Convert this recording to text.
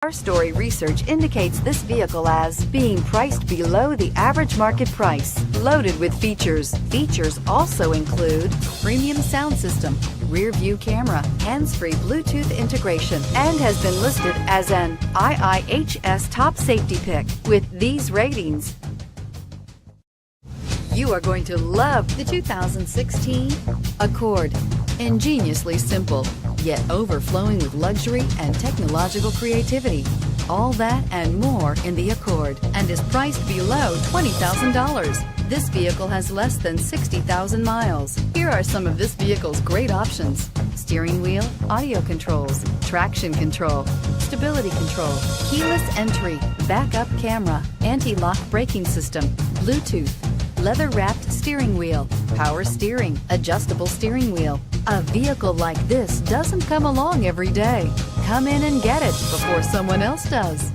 Our story research indicates this vehicle as being priced below the average market price, loaded with features. Features also include premium sound system, rear view camera, hands-free Bluetooth integration, and has been listed as an IIHS top safety pick with these ratings. You are going to love the 2016 Accord. Ingeniously simple, yet overflowing with luxury and technological creativity. All that and more in the Accord, and is priced below $20,000. This vehicle has less than 60,000 miles. Here are some of this vehicle's great options: steering wheel audio controls, traction control, stability control, keyless entry, backup camera, anti-lock braking system, Bluetooth, leather-wrapped steering wheel, power steering, adjustable steering wheel. A vehicle like this doesn't come along every day. Come in and get it before someone else does.